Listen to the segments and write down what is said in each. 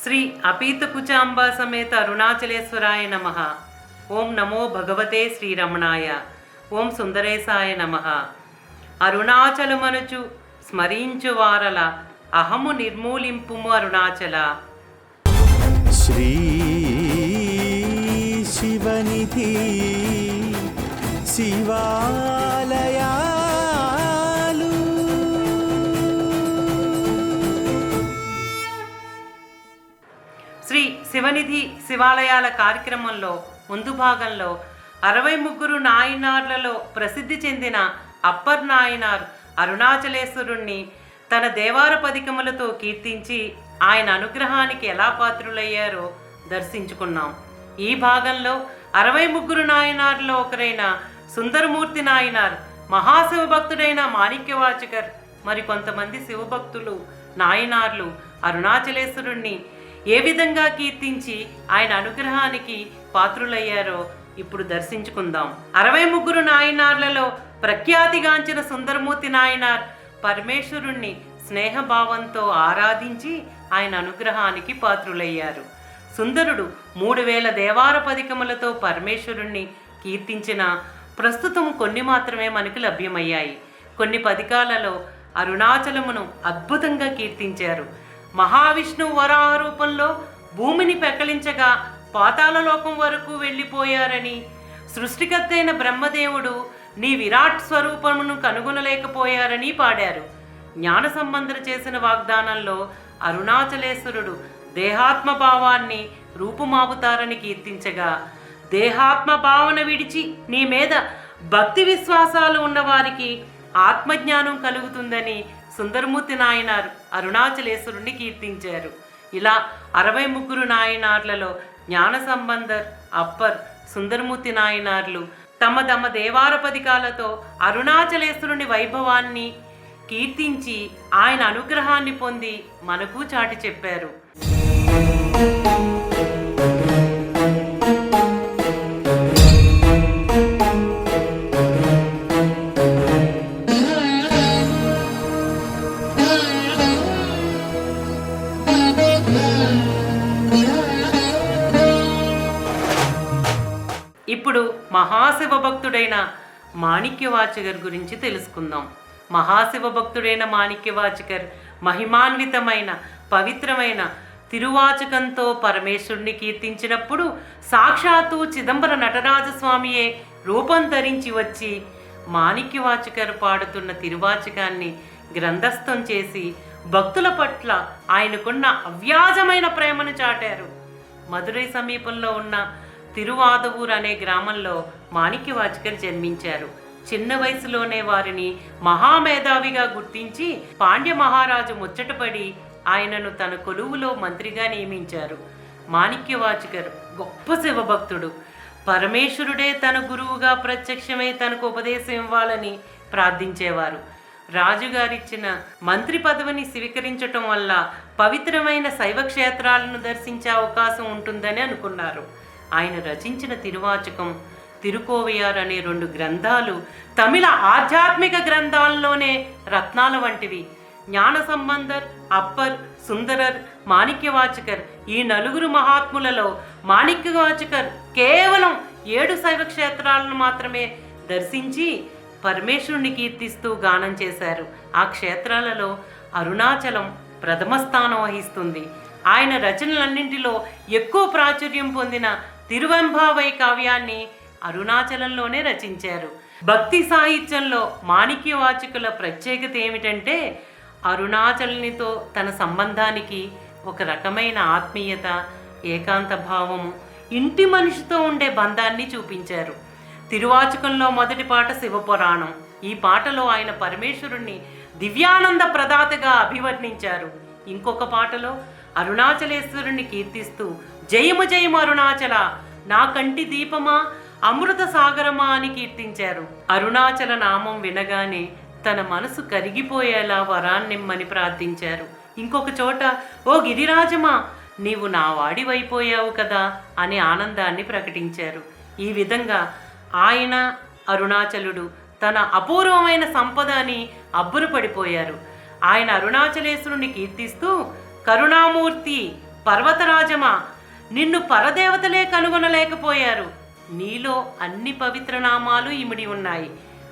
శ్రీ అపీతకుచాంబా సమేత అరుణాచలేశ్వరాయ నమః. ఓం నమో భగవతే శ్రీరమణాయ. ఓం సుందరేశాయ నమః. అరుణాచలమనుచు స్మరించు వారల అహము నిర్మూలింపుము అరుణాచల. శ్రీ శివనిధి శివాలయాలు శ్రీ శివనిధి శివాలయాల కార్యక్రమంలో ముందు భాగంలో 63 నాయనార్లలో ప్రసిద్ధి చెందిన అప్పర్ నాయనార్ అరుణాచలేశ్వరుణ్ణి తన దేవార పదికములతో కీర్తించి ఆయన అనుగ్రహానికి ఎలా పాత్రులయ్యారో దర్శించుకున్నాం. ఈ భాగంలో 63 నాయనార్లో ఒకరైన సుందరమూర్తి నాయనార్, మహాశివభక్తుడైన మాణిక్యవాచకర్, మరికొంతమంది శివభక్తులు నాయనార్లు అరుణాచలేశ్వరుణ్ణి ఏ విధంగా కీర్తించి ఆయన అనుగ్రహానికి పాత్రులయ్యారో ఇప్పుడు దర్శించుకుందాం. 63 నాయనార్లలో ప్రఖ్యాతిగాంచిన సుందరమూర్తి నాయనార్ పరమేశ్వరుణ్ణి స్నేహభావంతో ఆరాధించి ఆయన అనుగ్రహానికి పాత్రులయ్యారు. సుందరుడు 3000 దేవార పదికములతో పరమేశ్వరుణ్ణి కీర్తించిన ప్రస్తుతం కొన్ని మాత్రమే మనకు లభ్యమయ్యాయి. కొన్ని పదికాలలో అరుణాచలమును అద్భుతంగా కీర్తించారు. మహావిష్ణువు వరాహ రూపంలో భూమిని పెకలించగా పాతాళలోకం వరకు వెళ్ళిపోయారని, సృష్టికర్తైన బ్రహ్మదేవుడు నీ విరాట్ స్వరూపమును కనుగొనలేకపోయారని పాడారు. జ్ఞాన సంబంధులు చేసిన వాగ్దానంలో అరుణాచలేశ్వరుడు దేహాత్మభావాన్ని రూపుమాపుతారని కీర్తించగా, దేహాత్మ భావన విడిచి నీ మీద భక్తి విశ్వాసాలు ఉన్నవారికి ఆత్మజ్ఞానం కలుగుతుందని సుందరమూర్తి నాయనార్ అరుణాచలేశ్వరుణ్ణి కీర్తించారు. ఇలా 63 నాయనార్లలో జ్ఞాన సంబంధర్, అప్పర్, సుందరమూర్తి నాయనార్లు తమ తమ దేవార పదికాలతో అరుణాచలేశ్వరుని వైభవాన్ని కీర్తించి ఆయన అనుగ్రహాన్ని పొంది మనకు చాటి చెప్పారు. ఇప్పుడు మహాశివభక్తుడైన మాణిక్యవాచకర్ గురించి తెలుసుకుందాం. మహాశివభక్తుడైన మాణిక్యవాచకర్ మహిమాన్వితమైన పవిత్రమైన తిరువాచకంతో పరమేశ్వరుని కీర్తించినప్పుడు సాక్షాత్తు చిదంబర నటరాజస్వామియే రూపం ధరించి వచ్చి మాణిక్యవాచకర్ పాడుతున్న తిరువాచకాన్ని గ్రంథస్థం చేసి భక్తుల పట్ల ఆయనకున్న అవ్యాజమైన ప్రేమను చాటారు. మదురై సమీపంలో ఉన్న తిరువాదవూర్ అనే గ్రామంలో మాణిక్యవాచకర్ జన్మించారు. చిన్న వయసులోనే వారిని మహామేధావిగా గుర్తించి పాండ్య మహారాజు ముచ్చటపడి ఆయనను తన కొలువులో మంత్రిగా నియమించారు. మాణిక్యవాచకర్ గొప్ప శివభక్తుడు. పరమేశ్వరుడే తన గురువుగా ప్రత్యక్షమై తనకు ఉపదేశం ఇవ్వాలని ప్రార్థించేవారు. రాజుగారిచ్చిన మంత్రి పదవిని స్వీకరించటం వల్ల పవిత్రమైన శైవ క్షేత్రాలను దర్శించే అవకాశం ఉంటుందని అనుకున్నారు. ఆయన రచించిన తిరువాచకం, తిరుకోవయార్ అనే 2 గ్రంథాలు తమిళ ఆధ్యాత్మిక గ్రంథాల్లోనే రత్నాల వంటివి. జ్ఞాన సంబంధర్, అప్పర్, సుందరర్, మాణిక్యవాచకర్ ఈ 4 మహాత్ములలో మాణిక్యవాచకర్ కేవలం 7 శైవ క్షేత్రాలను మాత్రమే దర్శించి పరమేశ్వరుని కీర్తిస్తూ గానం చేశారు. ఆ క్షేత్రాలలో అరుణాచలం ప్రథమ స్థానం వహిస్తుంది. ఆయన రచనలన్నింటిలో ఎక్కువ ప్రాచుర్యం పొందిన తిరువెంబావై కావ్యాన్ని అరుణాచలంలోనే రచించారు. భక్తి సాహిత్యంలో మాణిక్యవాచకుల ప్రత్యేకత ఏమిటంటే అరుణాచలునితో తన సంబంధానికి ఒక రకమైన ఆత్మీయత, ఏకాంత భావము, ఇంటి మనిషితో ఉండే బంధాన్ని చూపించారు. తిరువాచకంలో మొదటి పాట శివపురాణం. ఈ పాటలో ఆయన పరమేశ్వరుణ్ణి దివ్యానంద ప్రదాతగా అభివర్ణించారు. ఇంకొక పాటలో అరుణాచలేశ్వరుణ్ణి కీర్తిస్తూ జయము జయము అరుణాచల, నా కంటి దీపమా, అమృత సాగరమా అని కీర్తించారు. అరుణాచల నామం వినగానే తన మనసు కరిగిపోయేలా వరాన్నిమ్మని ప్రార్థించారు. ఇంకొక చోట ఓ గిరిరాజమా, నీవు నా వాడివైపోయావు కదా అని ఆనందాన్ని ప్రకటించారు. ఈ విధంగా ఆయన అరుణాచలుడు తన అపూర్వమైన సంపద అని అబ్బురపడిపోయారు. ఆయన అరుణాచలేశ్వరుని కీర్తిస్తూ కరుణామూర్తి, పర్వతరాజమా, నిన్ను పరదేవతలే కనుగొనలేకపోయారు, నీలో అన్ని పవిత్ర నామాలు ఇమిడి ఉన్నాయి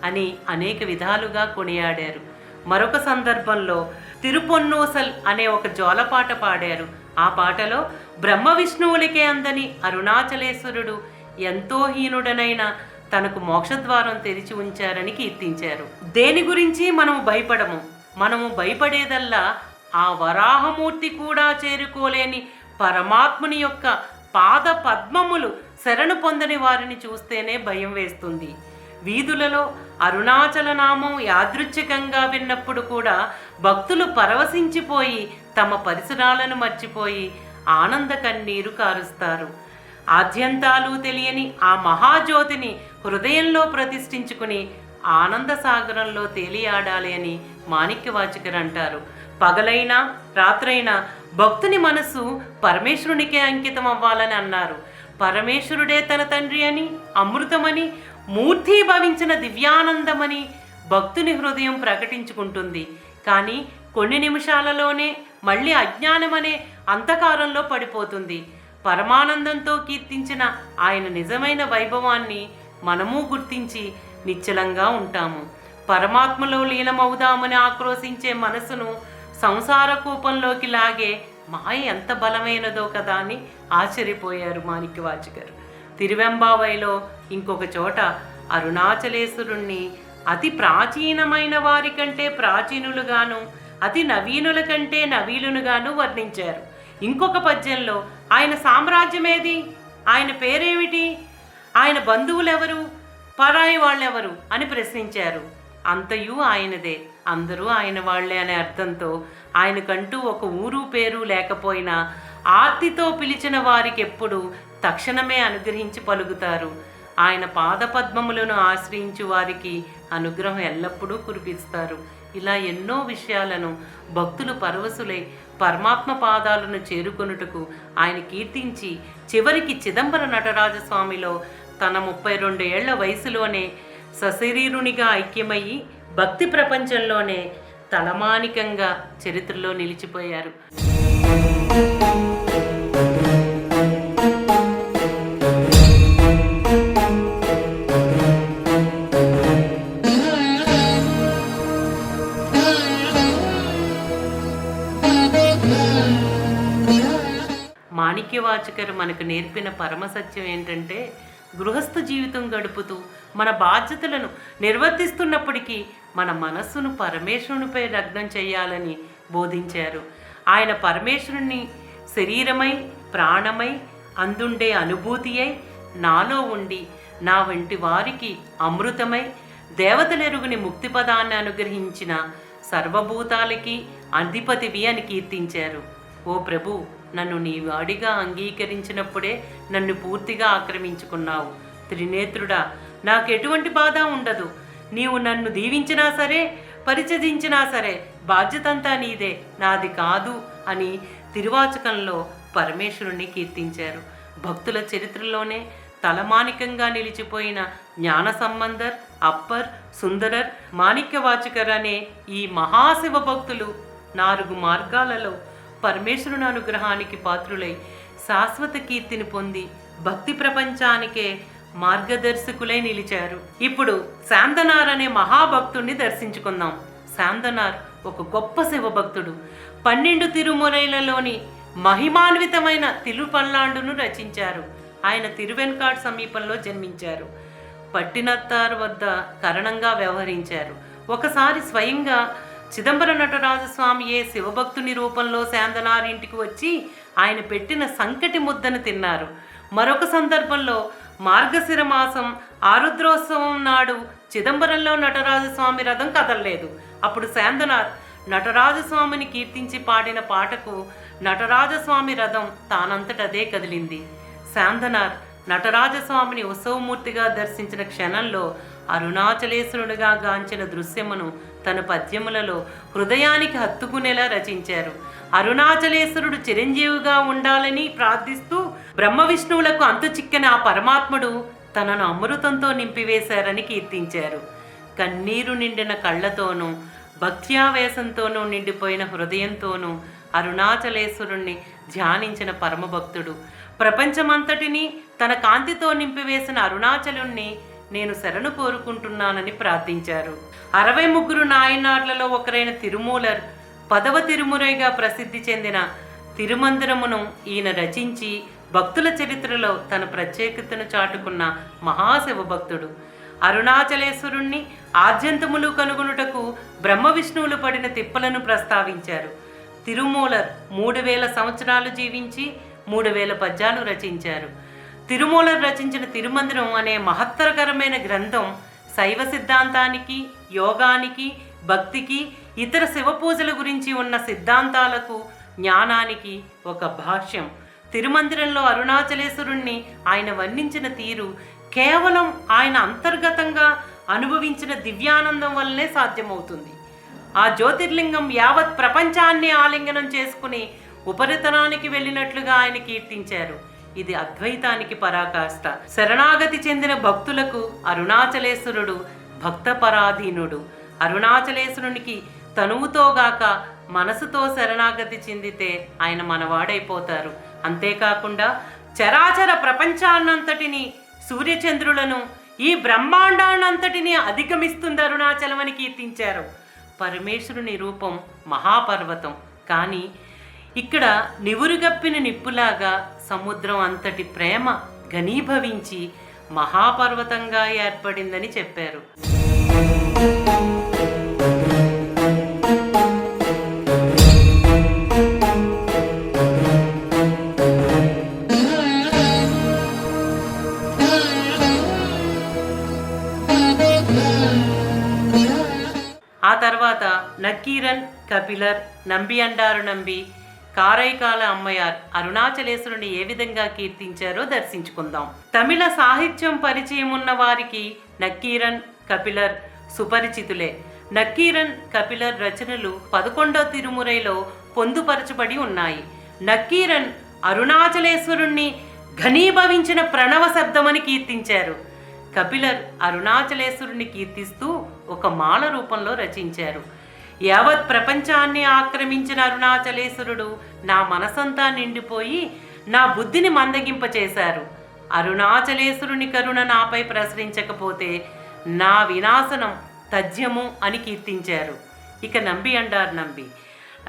అని అనేక విధాలుగా కొనియాడారు. మరొక సందర్భంలో తిరుపొన్నూసల్ అనే ఒక జోలపాట పాడారు. ఆ పాటలో బ్రహ్మ విష్ణువులకే అందని అరుణాచలేశ్వరుడు ఎంతో హీనుడనైన తనకు మోక్షద్వారం తెరిచి ఉంచారని కీర్తించారు. దేని గురించి మనము భయపడము. మనము భయపడేదల్లా ఆ వరాహమూర్తి కూడా చేరుకోలేని పరమాత్ముని యొక్క పాద పద్మములు శరణు పొందని వారిని చూస్తేనే భయం వేస్తుంది. వీధులలో అరుణాచల నామం యాదృచ్ఛికంగా విన్నప్పుడు కూడా భక్తులు పరవశించిపోయి తమ పరిసరాలను మర్చిపోయి ఆనంద కన్నీరు కారుస్తారు. ఆద్యంతాలు తెలియని ఆ మహాజ్యోతిని హృదయంలో ప్రతిష్ఠించుకుని ఆనంద సాగరంలో తేలియాడాలి అని మాణిక్యవాచకర్ అంటారు. పగలైనా రాత్రైనా భక్తుని మనస్సు పరమేశ్వరునికే అంకితం అవ్వాలని అన్నారు. పరమేశ్వరుడే తన తండ్రి అని, అమృతమని, మూర్తీభవించిన దివ్యానందమని భక్తుని హృదయం ప్రకటించుకుంటుంది. కానీ కొన్ని నిమిషాలలోనే మళ్ళీ అజ్ఞానమనే అంధకారంలో పడిపోతుంది. పరమానందంతో కీర్తించిన ఆయన నిజమైన వైభవాన్ని మనము గుర్తించి నిశ్చలంగా ఉంటాము. పరమాత్మలో లీనమవుదామని ఆక్రోశించే మనసును సంసార కూపంలోకి లాగే మాయ ఎంత బలమైనదో కదా అని ఆశ్చర్యపోయారు మాణిక్యవాచకర్. తిరువెంబావైలో ఇంకొక చోట అరుణాచలేశ్వరుణ్ణి అతి ప్రాచీనమైన వారి కంటే ప్రాచీనులుగాను, అతి నవీనుల కంటే నవీనులుగాను వర్ణించారు. ఇంకొక పద్యంలో ఆయన సామ్రాజ్యమేది, ఆయన పేరేమిటి, ఆయన బంధువులెవరు, పరాయి వాళ్ళెవరు అని ప్రశ్నించారు. అంతయు ఆయనదే, అందరూ ఆయన వాళ్లే అనే అర్థంతో ఆయనకంటూ ఒక ఊరు పేరు లేకపోయినా ఆర్తితో పిలిచిన వారికి ఎప్పుడు తక్షణమే అనుగ్రహించి పలుకుతారు. ఆయన పాదపద్మములను ఆశ్రయించు వారికి అనుగ్రహం ఎల్లప్పుడూ కురిపిస్తారు. ఇలా ఎన్నో విషయాలను భక్తులు పరవశులై పరమాత్మ పాదాలను చేరుకొనుటకు ఆయన కీర్తించి చివరికి చిదంబర నటరాజస్వామిలో తన 32 ఏళ్ల వయసులోనే సశరీరునిగా ఐక్యమయ్యి భక్తి ప్రపంచంలోనే తలమానికంగా చరిత్రలో నిలిచిపోయారు. మాణిక్యవాచకర్ మనకు నేర్పిన పరమసత్యం ఏంటంటే, గృహస్థ జీవితం గడుపుతూ మన బాధ్యతలను నిర్వర్తిస్తున్నప్పటికీ మన మనస్సును పరమేశ్వరునిపై లగ్నం చేయాలని బోధించారు. ఆయన పరమేశ్వరుని శరీరమై, ప్రాణమై, అందుండే అనుభూతి అయి, నాలో ఉండి నా వంటి వారికి అమృతమై, దేవతలెరుగుని ముక్తిపదాన్ని అనుగ్రహించిన సర్వభూతాలకి అధిపతివి అని కీర్తించారు. ఓ ప్రభు, నన్ను నీ వాడిగా అంగీకరించినప్పుడే నన్ను పూర్తిగా ఆక్రమించుకున్నావు. త్రినేత్రుడా, నాకు ఎటువంటి బాధ ఉండదు. నీవు నన్ను దీవించినా సరే, పరిచయించినా సరే బాధ్యతంతా నీదే, నాది కాదు అని తిరువాచకంలో పరమేశ్వరుణ్ణి కీర్తించారు. భక్తుల చరిత్రలోనే తలమానికంగా నిలిచిపోయిన జ్ఞాన సంబంధర్, అప్పర్, సుందరర్, మాణిక్యవాచకర్ అనే ఈ మహాశివ భక్తులు 4 మార్గాలలో పరమేశ్వరుని అనుగ్రహానికి పాత్రులై శాశ్వత కీర్తిని పొంది భక్తి ప్రపంచానికే మార్గదర్శకులై నిలిచారు. ఇప్పుడు శాంతనార్ అనే మహాభక్తుడిని దర్శించుకుందాం. శాంతనార్ ఒక గొప్ప శివభక్తుడు. 12 తిరుమురైలలోని మహిమాన్వితమైన తిరుపల్లాండును రచించారు. ఆయన తిరువెన్కాడ్ సమీపంలో జన్మించారు. పట్టినత్తార్ వద్ద కరణంగా వ్యవహరించారు. ఒకసారి స్వయంగా చిదంబర నటరాజస్వామియే శివభక్తుని రూపంలో శాంతనార్ ఇంటికి వచ్చి ఆయన పెట్టిన సంకటి ముద్దను తిన్నారు. మరొక సందర్భంలో మార్గశిర మాసం ఆరుద్రోత్సవం నాడు చిదంబరంలో నటరాజస్వామి రథం కదలలేదు. అప్పుడు శాంతనార్ నటరాజస్వామిని కీర్తించి పాడిన పాటకు నటరాజస్వామి రథం తానంతటదే కదిలింది. శాంతనార్ నటరాజస్వామిని ఉత్సవమూర్తిగా దర్శించిన క్షణంలో అరుణాచలేశ్వరుడిగా గాంచిన దృశ్యమును తన పద్యములలో హృదయానికి హత్తుకునేలా రచించారు. అరుణాచలేశ్వరుడు చిరంజీవిగా ఉండాలని ప్రార్థిస్తూ బ్రహ్మ విష్ణువులకు అంతు చిక్కిన ఆ పరమాత్ముడు తనను అమృతంతో నింపివేశారని కీర్తించారు. కన్నీరు నిండిన కళ్ళతోనూ, భక్త్యావేశంతోనూ నిండిపోయిన హృదయంతోనూ అరుణాచలేశ్వరుణ్ణి ధ్యానించిన పరమభక్తుడు. ప్రపంచమంతటినీ తన కాంతితో నింపివేసిన అరుణాచలుణ్ణి నేను శరణు కోరుకుంటున్నానని ప్రార్థించారు. 63 నాయనార్లలో ఒకరైన తిరుమూలర్ 10వ తిరుమురైగా ప్రసిద్ధి చెందిన తిరుమందిరమును ఈయన రచించి భక్తుల చరిత్రలో తన ప్రత్యేకతను చాటుకున్న మహాశివభక్తుడు. అరుణాచలేశ్వరుణ్ణి ఆద్యంతములు కనుగొనుటకు బ్రహ్మ విష్ణువులు పడిన తిప్పలను ప్రస్తావించారు. తిరుమూలర్ 3000 సంవత్సరాలు జీవించి 3000 పద్యాలు రచించారు. తిరుమూలర్ రచించిన తిరుమందిరం అనే మహత్తరకరమైన గ్రంథం శైవ సిద్ధాంతానికి, యోగానికి, భక్తికి, ఇతర శివ పూజల గురించి ఉన్న సిద్ధాంతాలకు, జ్ఞానానికి ఒక భాష్యం. తిరుమందిరంలో అరుణాచలేశ్వరుణ్ణి ఆయన వర్ణించిన తీరు కేవలం ఆయన అంతర్గతంగా అనుభవించిన దివ్యానందం వల్లనే సాధ్యమవుతుంది. ఆ జ్యోతిర్లింగం యావత్ ప్రపంచాన్ని ఆలింగనం చేసుకుని ఉపరితలానికి వెళ్ళినట్లుగా ఆయన కీర్తించారు. ఇది అద్వైతానికి పరాకాష్ట. శరణాగతి చెందిన భక్తులకు అరుణాచలేశ్వరుడు భక్తపరాధీనుడు. అరుణాచలేశ్వరునికి తనువుతోగాక మనసుతో శరణాగతి చెందితే ఆయన మనవాడైపోతారు. అంతేకాకుండా చరాచర ప్రపంచాన్నంతటిని, సూర్యచంద్రులను, ఈ బ్రహ్మాండాన్నంతటినీ అధిగమిస్తుంది అరుణాచలమని కీర్తించారు. పరమేశ్వరుని రూపం మహాపర్వతం, కానీ ఇక్కడ నివురుగప్పిన నిప్పులాగా సముద్రం అంతటి ప్రేమ ఘనీభవించి మహాపర్వతంగా ఏర్పడిందని చెప్పారు. ఆ తర్వాత నక్కీరన్, కపిలర్, నంబి అండారు నంబి, కారైకాల అమ్మయార్ అరుణాచలేశ్వరుని ఏ విధంగా కీర్తించారో దర్శించుకుందాం. తమిళ సాహిత్యం పరిచయం ఉన్న వారికి నక్కీరన్, కపిలర్ సుపరిచితులే. నక్కీరన్, కపిలర్ రచనలు 11వ తిరుమురైలో పొందుపరచబడి ఉన్నాయి. నక్కీరన్ అరుణాచలేశ్వరుణ్ణి ఘనీభవించిన ప్రణవ శబ్దమని కీర్తించారు. కపిలర్ అరుణాచలేశ్వరుని కీర్తిస్తూ ఒక మాల రూపంలో రచించారు. యావత్ ప్రపంచాన్ని ఆక్రమించిన అరుణాచలేశ్వరుడు నా మనసంతా నిండిపోయి నా బుద్ధిని మందగింపచేశారు. అరుణాచలేశ్వరుని కరుణ నాపై ప్రసరించకపోతే నా వినాశనం తథ్యము అని కీర్తించారు. ఇక నంబి అండార్ నంబి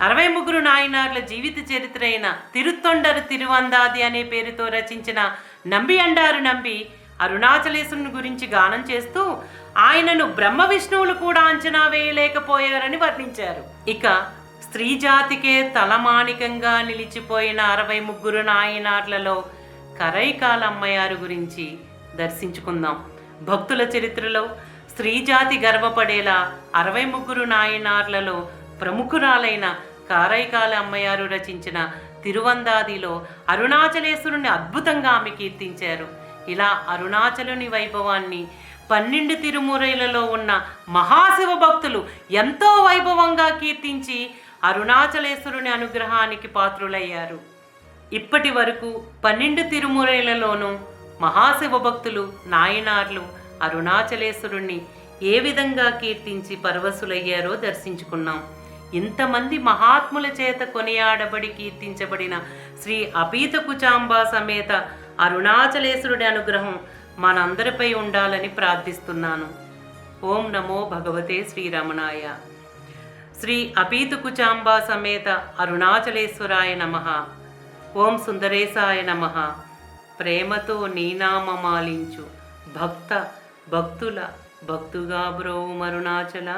63 నాయనార్ల జీవిత చరిత్ర అయిన తిరుత్తొండరు తిరువందాది అనే పేరుతో రచించిన నంబి అండారు నంబి అరుణాచలేశ్వరుని గురించి గానం చేస్తూ ఆయనను బ్రహ్మ విష్ణువులు కూడా అంచనా వేయలేకపోయారని వర్ణించారు. ఇక స్త్రీ జాతికే తలమానికంగా నిలిచిపోయిన 63 నాయనార్లలో కరైకాల అమ్మయారు గురించి దర్శించుకుందాం. భక్తుల చరిత్రలో స్త్రీ జాతి గర్వపడేలా 63 నాయనార్లలో ప్రముఖురాలైన కారైకాల అమ్మయారు రచించిన తిరువందాదిలో అరుణాచలేశ్వరుని అద్భుతంగా ఆమె కీర్తించారు. ఇలా అరుణాచలుని వైభవాన్ని 12 తిరుమురైలలో ఉన్న మహాశివ భక్తులు ఎంతో వైభవంగా కీర్తించి అరుణాచలేశ్వరుని అనుగ్రహానికి పాత్రులయ్యారు. ఇప్పటి వరకు 12 తిరుమురైలలోనూ మహాశివ భక్తులు, నాయనార్లు అరుణాచలేశ్వరుణ్ణి ఏ విధంగా కీర్తించి పరవశులయ్యారో దర్శించుకున్నాం. ఇంతమంది మహాత్ముల చేత కొనియాడబడి కీర్తించబడిన శ్రీ అపీత కుచాంబా సమేత అరుణాచలేశ్వరుడి అనుగ్రహం మనందరిపై ఉండాలని ప్రార్థిస్తున్నాను. ఓం నమో భగవతే శ్రీరమణాయ. శ్రీ అపీత కుచాంబా సమేత అరుణాచలేశ్వరాయ నమః. ఓం సుందరేశాయ నమః. ప్రేమతో నీనామమాలించు భక్తుల భక్తుగా బ్రోవు అరుణాచల.